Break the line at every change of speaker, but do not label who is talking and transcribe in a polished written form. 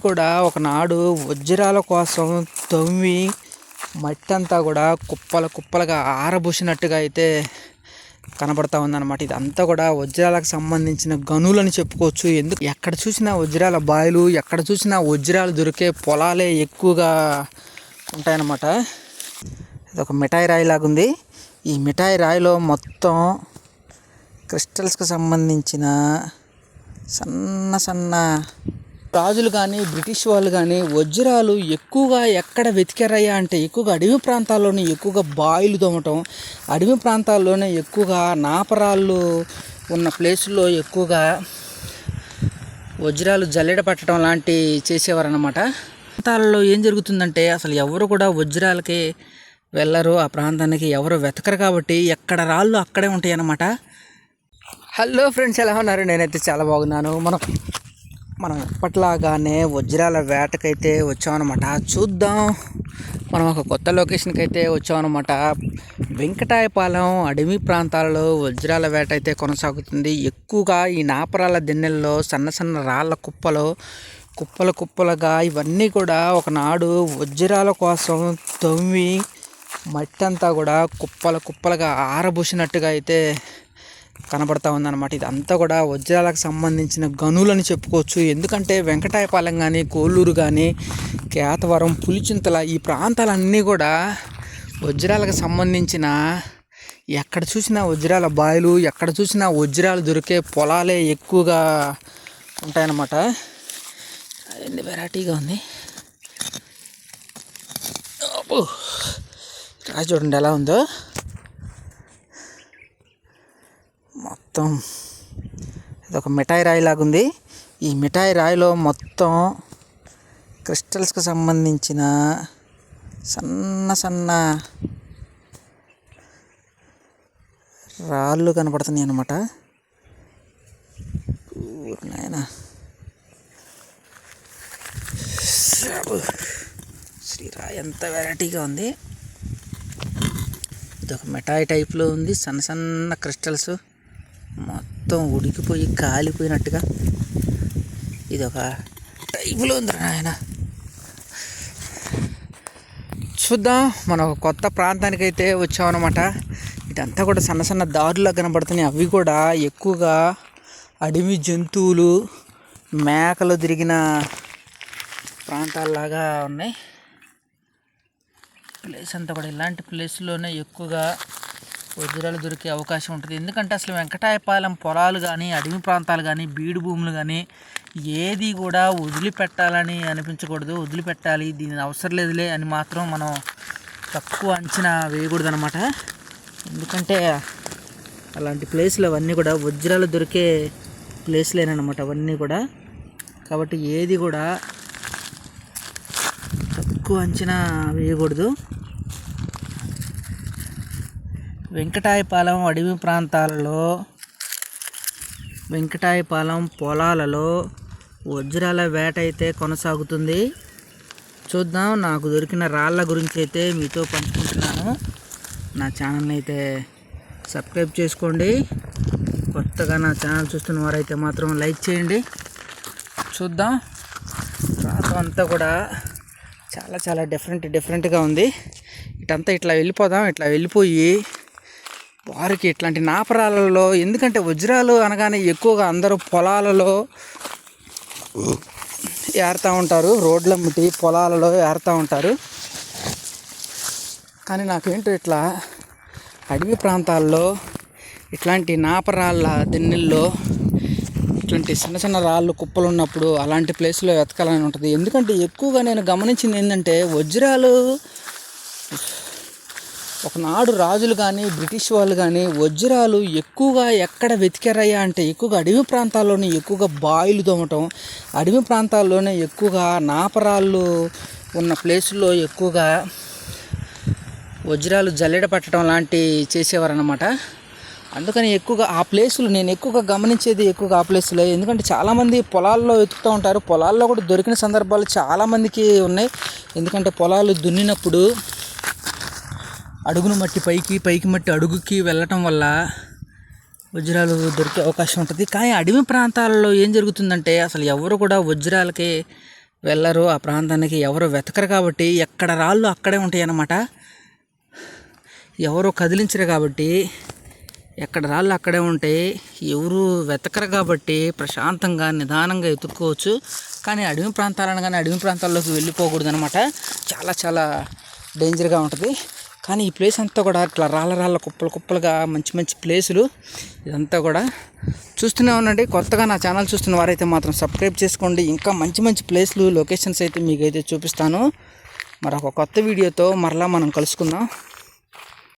కూడా ఒకనాడు వజ్రాల కోసం తవ్వి మట్టి అంతా కూడా కుప్పలు కుప్పలుగా ఆరబోసినట్టుగా అయితే కనబడతా ఉందన్నమాట. ఇదంతా కూడా వజ్రాలకు సంబంధించిన గనులని చెప్పుకోవచ్చు. ఎందుకు ఎక్కడ చూసినా వజ్రాల బాయిలు, ఎక్కడ చూసినా వజ్రాలు దొరికే పొలాలే ఎక్కువగా ఉంటాయన్నమాట. ఇది ఒక మిఠాయి రాయి లాగుంది. ఈ మిఠాయి రాయిలో మొత్తం క్రిస్టల్స్కి సంబంధించిన సన్న సన్న రాజులు కానీ బ్రిటిష్ వాళ్ళు కానీ వజ్రాలు ఎక్కువగా ఎక్కడ వెతికారయ్యా అంటే ఎక్కువగా అడవి ప్రాంతాల్లోనే ఎక్కువగా బాయిలు తోమటం, అడవి ప్రాంతాల్లోనే ఎక్కువగా నాపరాళ్ళు ఉన్న ప్లేసుల్లో ఎక్కువగా వజ్రాలు జల్లెడ పట్టడం లాంటివి చేసేవారన్నమాట. ప్రాంతాలలో ఏం జరుగుతుందంటే అసలు ఎవరు కూడా వజ్రాలకి వెళ్ళరు, ఆ ప్రాంతానికి ఎవరు వెతకరు కాబట్టి ఎక్కడ రాళ్ళు అక్కడే ఉంటాయి అన్నమాట. హలో ఫ్రెండ్స్, ఎలా ఉన్నారు? నేనైతే చాలా బాగున్నాను. మనం ఎప్పట్లాగానే వజ్రాల వేటకైతే వచ్చామన్నమాట. చూద్దాం, మనం ఒక కొత్త లొకేషన్కి అయితే వచ్చామన్నమాట. వెంకటాయపాలెం అడవి ప్రాంతాలలో వజ్రాల వేట అయితే కొనసాగుతుంది. ఎక్కువగా ఈ నాపరాల దిన్నెల్లో సన్న సన్న రాళ్ళ కుప్పలు కుప్పలుగా ఇవన్నీ కూడా ఒకనాడు వజ్రాల కోసం తవ్వి మట్టి అంతా కూడా కుప్పలు కుప్పలుగా ఆరబోసినట్టుగా అయితే కనబడతా ఉందన్నమాట. ఇదంతా కూడా వజ్రాలకు సంబంధించిన గనులని చెప్పుకోవచ్చు. ఎందుకంటే వెంకటాయపాలెం కానీ, కోళ్ళూరు కానీ, కేతవరం, పులిచింతల ఈ ప్రాంతాలన్నీ కూడా వజ్రాలకు సంబంధించిన ఎక్కడ చూసినా వజ్రాల బాయిలు, ఎక్కడ చూసినా వజ్రాలు దొరికే పొలాలే ఎక్కువగా ఉంటాయన్నమాట. అదండి వెరైటీగా ఉంది. రాయి చూడండి ఎలా ఉందో. మొత్తం ఇదొక మిఠాయి రాయి లాగుంది. ఈ మిఠాయి రాయిలో మొత్తం క్రిస్టల్స్కి సంబంధించిన సన్న సన్న రాళ్ళు కనపడుతున్నాయి అన్నమాట. నాయన శ్రీరాయి ఎంత వెరైటీగా ఉంది. ఇదొక మిఠాయి టైప్లో ఉంది. సన్న సన్న క్రిస్టల్స్ మొత్తం ఉడికిపోయి కాలిపోయినట్టుగా ఇదొక టైపులో ఉంది ఆయన. చూద్దాం, మనం ఒక కొత్త ప్రాంతానికి అయితే వచ్చామన్నమాట. ఇదంతా కూడా సన్న సన్న దారులా కనబడుతున్నాయి. అవి కూడా ఎక్కువగా అడవి జంతువులు, మేకలు తిరిగిన ప్రాంతాల్లాగా ఉన్నాయి. ప్లేస్ అంతా కూడా ఇలాంటి ప్లేస్లోనే ఎక్కువగా వజ్రాలు దొరికే అవకాశం ఉంటుంది. ఎందుకంటే అసలు వెంకటాయపాలెం పొలాలు కానీ, అడవి ప్రాంతాలు కానీ, బీడు భూములు కానీ ఏది కూడా వదిలిపెట్టాలని అనిపించకూడదు. వదిలిపెట్టాలి, దీని అవసరం లేదులే అని మాత్రం మనం తక్కువ అంచనా వేయకూడదు అనమాట. ఎందుకంటే అలాంటి ప్లేస్లు అవన్నీ కూడా వజ్రాలు దొరికే ప్లేస్లేనమాట అవన్నీ కూడా. కాబట్టి ఏది కూడా తక్కువ అంచనా వేయకూడదు. వెంకటాయపాలెం అడవి ప్రాంతాలలో, వెంకటాయపాలెం పొలాలలో వజ్రాల వేట అయితే కొనసాగుతుంది. చూద్దాం, నాకు దొరికిన రాళ్ళ గురించి అయితే మీతో పంచుకుంటున్నాను. నా ఛానల్ని అయితే సబ్స్క్రైబ్ చేసుకోండి. కొత్తగా నా ఛానల్ చూస్తున్న వారైతే మాత్రం లైక్ చేయండి. చూద్దాం, రాత అంతా కూడా చాలా చాలా డిఫరెంట్గా ఉంది. ఇటంతా ఇట్లా వెళ్ళిపోదాం. ఇట్లా వెళ్ళిపోయి వారికి ఇట్లాంటి నాపరాలలో, ఎందుకంటే వజ్రాలు అనగానే ఎక్కువగా అందరూ పొలాలలో ఏరుతూ ఉంటారు, రోడ్ల ముట్టి పొలాలలో ఏరుతూ ఉంటారు. కానీ నాకేంటో ఇట్లా అడవి ప్రాంతాల్లో ఇట్లాంటి నాపరాళ్ళ దిన్నెల్లో ఇట్లాంటి చిన్న చిన్న రాళ్ళు కుప్పలు ఉన్నప్పుడు అలాంటి ప్లేస్లో వెతకాలని ఉంటుంది. ఎందుకంటే ఎక్కువగా నేను గమనించింది ఏంటంటే వజ్రాలు ఒకనాడు రాజులు కానీ, బ్రిటిష్ వాళ్ళు కానీ వజ్రాలు ఎక్కువగా ఎక్కడ వెతికారయ్యా అంటే ఎక్కువగా అడవి ప్రాంతాల్లోనే ఎక్కువగా బాయిలు తోమటం, అడవి ప్రాంతాల్లోనే ఎక్కువగా నాపరాళ్ళు ఉన్న ప్లేసుల్లో ఎక్కువగా వజ్రాలు జల్లెడ పట్టడం లాంటివి చేసేవారన్నమాట. అందుకని ఎక్కువగా ఆ ప్లేసులు నేను ఎక్కువగా గమనించేది ఎక్కువగా ఆ ప్లేసులో. ఎందుకంటే చాలామంది పొలాల్లో వెతుకుతూ ఉంటారు. పొలాల్లో కూడా దొరికిన సందర్భాలు చాలామందికి ఉన్నాయి. ఎందుకంటే పొలాలు దున్నినప్పుడు అడుగును మట్టి పైకి మట్టి అడుగుకి వెళ్ళటం వల్ల వజ్రాలు దొరికే అవకాశం ఉంటుంది. కానీ అడవి ప్రాంతాలలో ఏం జరుగుతుందంటే అసలు ఎవరు కూడా వజ్రాలకి వెళ్ళరు, ఆ ప్రాంతానికి ఎవరు వెతకరు కాబట్టి ఎక్కడ రాళ్ళు అక్కడే ఉంటాయి అన్నమాట. ఎవరు కదిలించరు కాబట్టి ఎక్కడ రాళ్ళు అక్కడే ఉంటాయి. ఎవరు వెతకరు కాబట్టి ప్రశాంతంగా నిదానంగా ఎత్తుక్కోవచ్చు. కానీ అడవి ప్రాంతాలను కానీ అడవి ప్రాంతాల్లోకి వెళ్ళిపోకూడదు అనమాట. చాలా చాలా డేంజర్గా ఉంటుంది. కానీ ఈ ప్లేస్ అంతా కూడా ఇట్లా రాళ్ళ కుప్పలుగా మంచి మంచి ప్లేసులు. ఇదంతా కూడా చూస్తూనే ఉండండి. కొత్తగా నా ఛానల్ చూస్తున్న వారైతే మాత్రం సబ్స్క్రైబ్ చేసుకోండి. ఇంకా మంచి మంచి ప్లేస్లు, లొకేషన్స్ అయితే మీకైతే చూపిస్తాను. మరొక కొత్త వీడియోతో మరలా మనం కలుసుకుందాం.